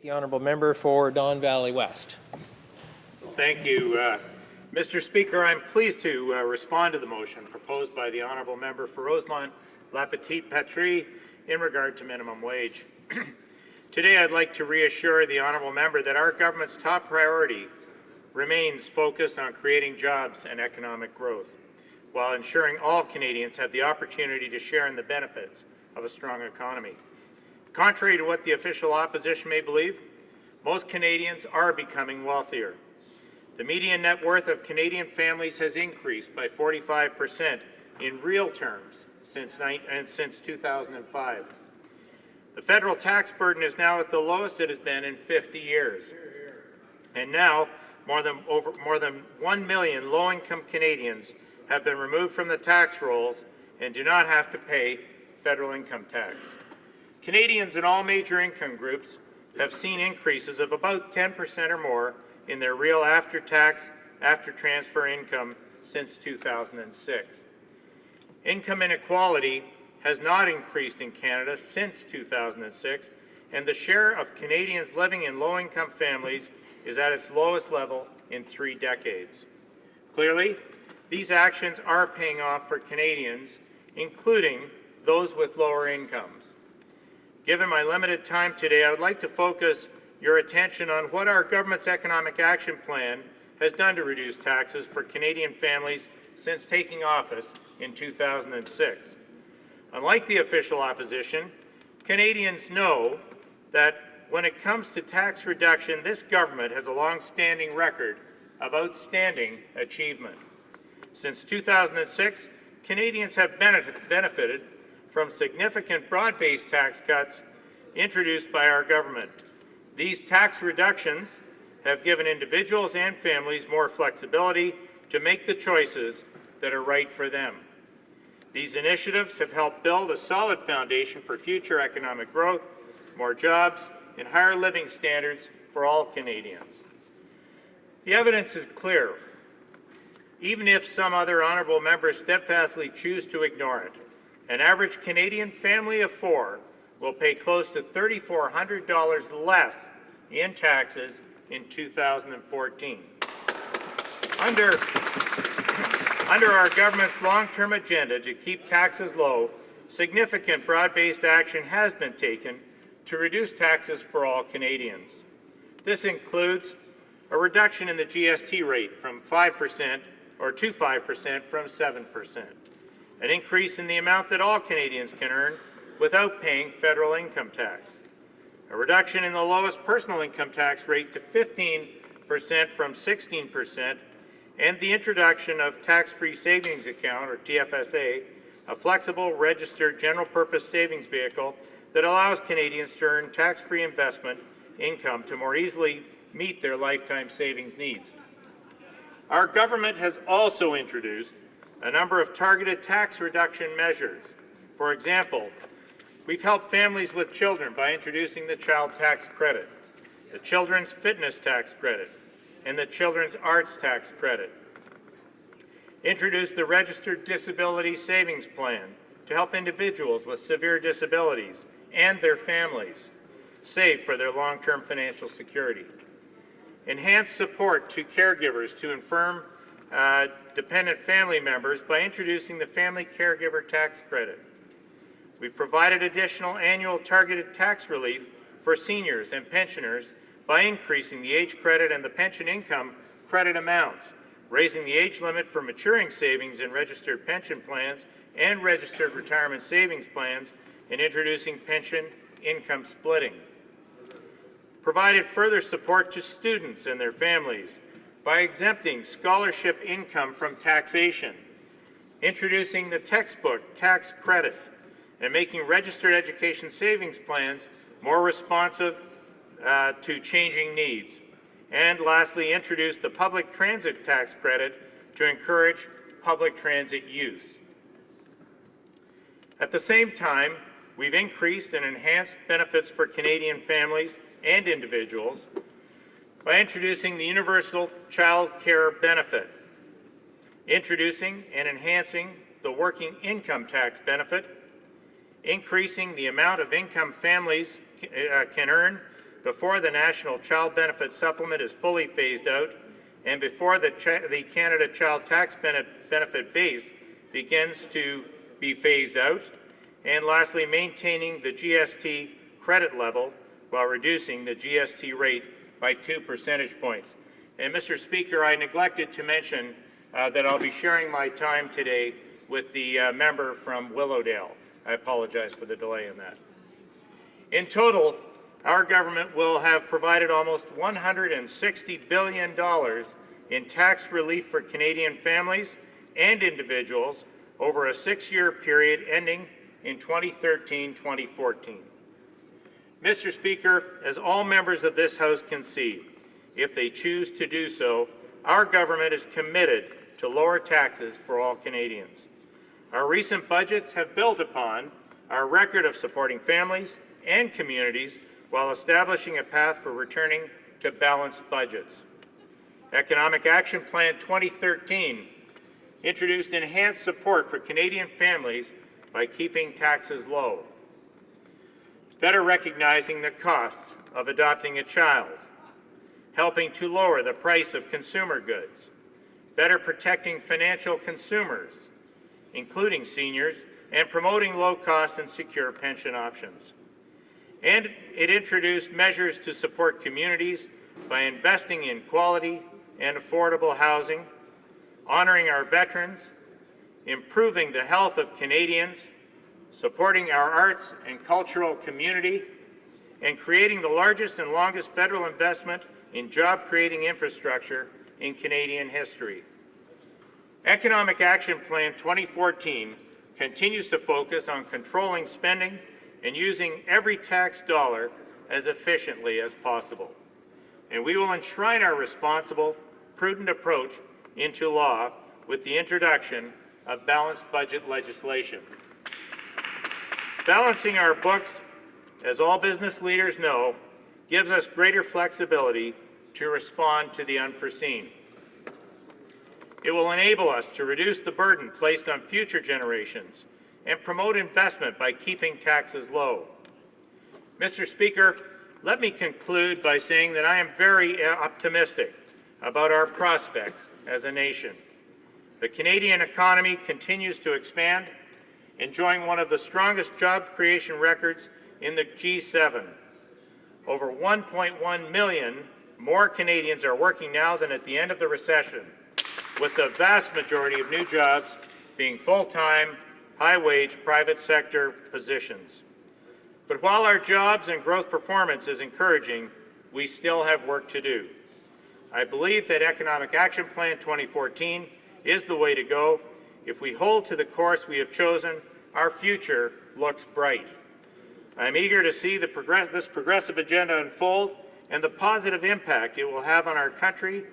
The honourable member for Don Valley West. Thank you. Mr. Speaker, I'm pleased to respond to the motion proposed by the honourable member for Rosemont-La Petite-Patrie in regard to minimum wage. Today I'd like to reassure the honourable member that our government's top priority remains focused on creating jobs and economic growth, while ensuring all Canadians have the opportunity to share in the benefits of a strong economy. Contrary to what the official opposition may believe, most Canadians are becoming wealthier. The median net worth of Canadian families has increased by 45% in real terms since 2005. The federal tax burden is now at the lowest it has been in 50 years. And now, more than 1 million low-income Canadians have been removed from the tax rolls and do not have to pay federal income tax. Canadians in all major income groups have seen increases of about 10% or more in their real after-tax, after-transfer income since 2006. Income inequality has not increased in Canada since 2006, and the share of Canadians living in low-income families is at its lowest level in 3 decades. Clearly, these actions are paying off for Canadians, including those with lower incomes. Given my limited time today, I would like to focus your attention on what our government's economic action plan has done to reduce taxes for Canadian families since taking office in 2006. Unlike the official opposition, Canadians know that when it comes to tax reduction, this government has a long-standing record of outstanding achievement. Since 2006, Canadians have benefited from significant broad-based tax cuts introduced by our government. These tax reductions have given individuals and families more flexibility to make the choices that are right for them. These initiatives have helped build a solid foundation for future economic growth, more jobs, and higher living standards for all Canadians. The evidence is clear, even if some other honourable members steadfastly choose to ignore it. An average Canadian family of 4 will pay close to $3,400 less in taxes in 2014. Under our government's long-term agenda to keep taxes low, significant broad-based action has been taken to reduce taxes for all Canadians. This includes a reduction in the GST rate from 5% to 5% from 7%. An increase in the amount that all Canadians can earn without paying federal income tax, a reduction in the lowest personal income tax rate to 15% from 16%, and the introduction of tax-free savings account, or TFSA, a flexible, registered, general-purpose savings vehicle that allows Canadians to earn tax-free investment income to more easily meet their lifetime savings needs. Our government has also introduced a number of targeted tax reduction measures. For example, we've helped families with children by introducing the Child Tax Credit, the Children's Fitness Tax Credit, and the Children's Arts Tax Credit. Introduced the Registered Disability Savings Plan to help individuals with severe disabilities and their families save for their long-term financial security. Enhanced support to caregivers to infirm dependent family members by introducing the Family Caregiver Tax Credit. We've provided additional annual targeted tax relief for seniors and pensioners by increasing the age credit and the pension income credit amounts, raising the age limit for maturing savings in registered pension plans and registered retirement savings plans, and introducing pension income splitting. Provided further support to students and their families by exempting scholarship income from taxation, introducing the textbook tax credit, and making registered education savings plans more responsive to changing needs. And lastly, introduce the public transit tax credit to encourage public transit use. At the same time, we've increased and enhanced benefits for Canadian families and individuals by introducing the Universal Child Care Benefit, introducing and enhancing the Working Income Tax Benefit, increasing the amount of income families can earn before the National Child Benefit Supplement is fully phased out, and before the Canada Child Tax Benefit base begins to be phased out, and lastly, maintaining the GST credit level while reducing the GST rate by 2 percentage points. And Mr. Speaker, I neglected to mention that I'll be sharing my time today with the member from Willowdale. I apologize for the delay in that. In total, our government will have provided almost $160 billion in tax relief for Canadian families and individuals over a 6-year period ending in 2013-2014. Mr. Speaker, as all members of this House can see, if they choose to do so, our government is committed to lower taxes for all Canadians. Our recent budgets have built upon our record of supporting families and communities while establishing a path for returning to balanced budgets. Economic Action Plan 2013 introduced enhanced support for Canadian families by keeping taxes low, better recognizing the costs of adopting a child, helping to lower the price of consumer goods, better protecting financial consumers, including seniors, and promoting low-cost and secure pension options. And it introduced measures to support communities by investing in quality and affordable housing, honoring our veterans, improving the health of Canadians, supporting our arts and cultural community, and creating the largest and longest federal investment in job-creating infrastructure in Canadian history. Economic Action Plan 2014 continues to focus on controlling spending and using every tax dollar as efficiently as possible. And we will enshrine our responsible, prudent approach into law with the introduction of balanced budget legislation. Balancing our books, as all business leaders know, gives us greater flexibility to respond to the unforeseen. It will enable us to reduce the burden placed on future generations and promote investment by keeping taxes low. Mr. Speaker, let me conclude by saying that I am very optimistic about our prospects as a nation. The Canadian economy continues to expand, enjoying one of the strongest job creation records in the G7. Over 1.1 million more Canadians are working now than at the end of the recession, with the vast majority of new jobs being full-time, high-wage private sector positions. But while our jobs and growth performance is encouraging, we still have work to do. I believe that Economic Action Plan 2014 is the way to go. If we hold to the course we have chosen, our future looks bright. I'm eager to see this progressive agenda unfold and the positive impact it will have on our country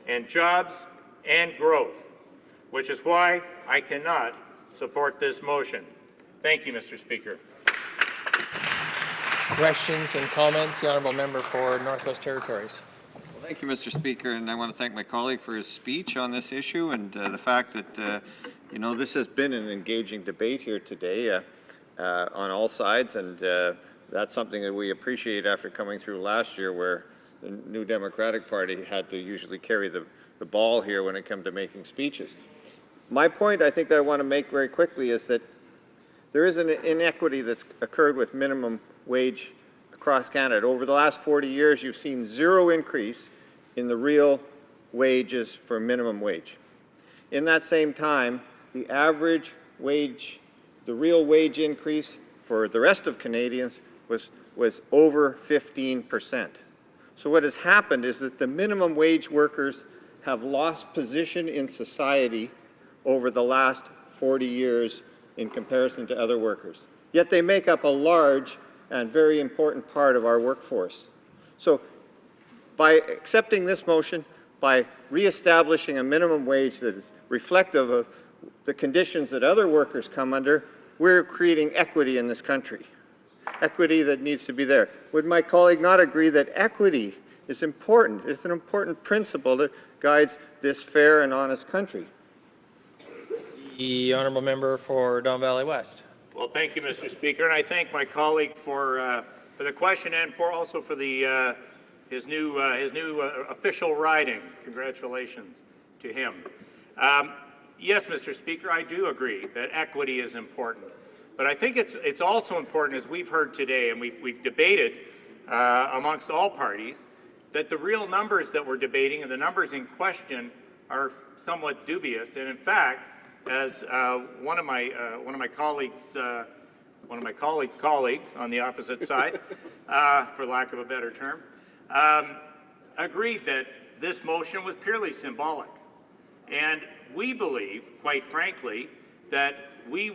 and jobs and growth, which is why I cannot support this motion. Thank you, Mr. Speaker. Questions and comments? The Honourable Member for Northwest Territories. Well, thank you, Mr. Speaker, and I want to thank my colleague for his speech on this issue and the fact that, this has been an engaging debate here today on all sides, and that's something that we appreciate after coming through last year where the New Democratic Party had to usually carry the ball here when it came to making speeches. My point, I think, that I want to make very quickly is that there is an inequity that's occurred with minimum wage across Canada. Over the last 40 years, you've seen zero increase in the real wages for minimum wage. In that same time, the average wage, the real wage increase for the rest of Canadians was over 15%. So what has happened is that the minimum wage workers have lost position in society over the last 40 years in comparison to other workers. Yet they make up a large and very important part of our workforce. So by accepting this motion, by reestablishing a minimum wage that is reflective of the conditions that other workers come under, we're creating equity in this country. Equity that needs to be there. Would my colleague not agree that equity is important? It's an important principle that guides this fair and honest country. The Honourable Member for Don Valley West. Well, thank you, Mr. Speaker, and I thank my colleague for for the question and also for the his new official riding. Congratulations to him. Yes, Mr. Speaker, I do agree that equity is important, but I think it's also important, as we've heard today, and we've debated amongst all parties, that the real numbers that we're debating and the numbers in question are somewhat dubious. And in fact, as one of my colleagues on the opposite side, for lack of a better term, agreed that this motion was purely symbolic. And we believe, quite frankly, that we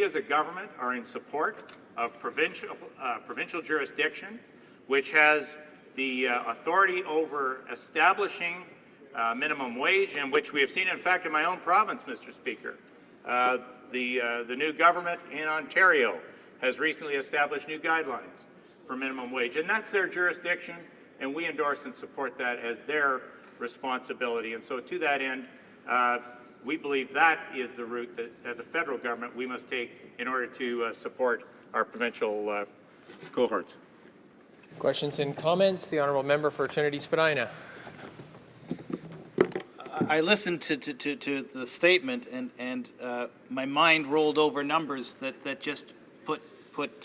as a government are in support of provincial jurisdiction, which has the authority over establishing minimum wage, and which we have seen, in fact, in my own province, Mr. Speaker. The new government in Ontario has recently established new guidelines for minimum wage, and that's their jurisdiction, and we endorse and support that as their responsibility. And so to that end, we believe that is the route that, as a federal government, we must take in order to support our provincial cohorts. Questions and comments? The honourable member for Trinity-Spadina. I listened to the statement, and my mind rolled over numbers that just put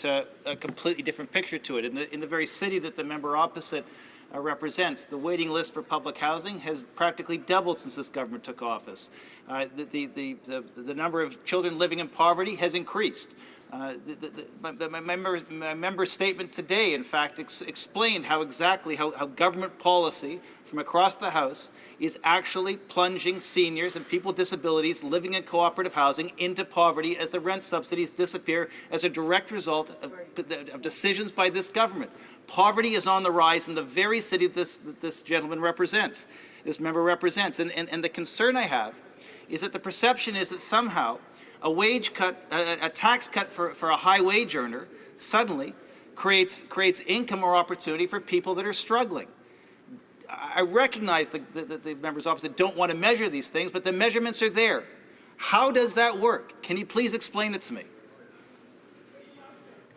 a completely different picture to it. In the very city that the member opposite represents, the waiting list for public housing has practically doubled since this government took office. The number of children living in poverty has increased. My member's statement today, in fact, explained how government policy from across the House is actually plunging seniors and people with disabilities living in cooperative housing into poverty as the rent subsidies disappear as a direct result of decisions by this government. Poverty is on the rise in the very city that this gentleman represents, this member represents. And the concern I have is that the perception is that somehow a wage cut, a tax cut for a high wage earner suddenly creates income or opportunity for people that are struggling. I recognize that the members opposite don't want to measure these things, but the measurements are there. How does that work? Can you please explain it to me?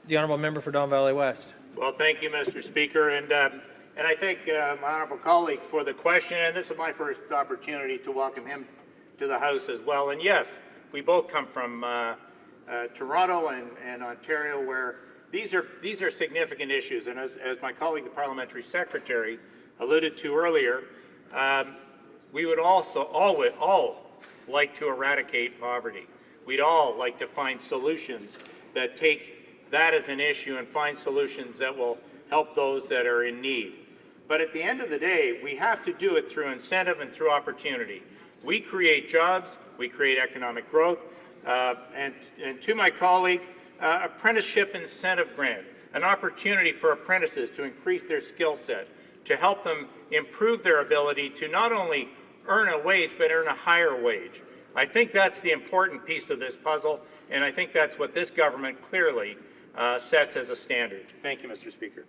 The honourable member for Don Valley West. Well, thank you, Mr. Speaker, and I thank my honourable colleague for the question, and this is my first opportunity to welcome him to the House as well. And yes, we both come from Toronto and Ontario, where these are significant issues. And as my colleague, the parliamentary secretary, alluded to earlier, we would also all like to eradicate poverty. We'd all like to find solutions that take that as an issue and find solutions that will help those that are in need. But at the end of the day, we have to do it through incentive and through opportunity. We create jobs, we create economic growth, and to my colleague, apprenticeship incentive grant, an opportunity for apprentices to increase their skill set, to help them improve their ability to not only earn a wage, but earn a higher wage. I think that's the important piece of this puzzle, and I think that's what this government clearly sets as a standard. Thank you, Mr. Speaker.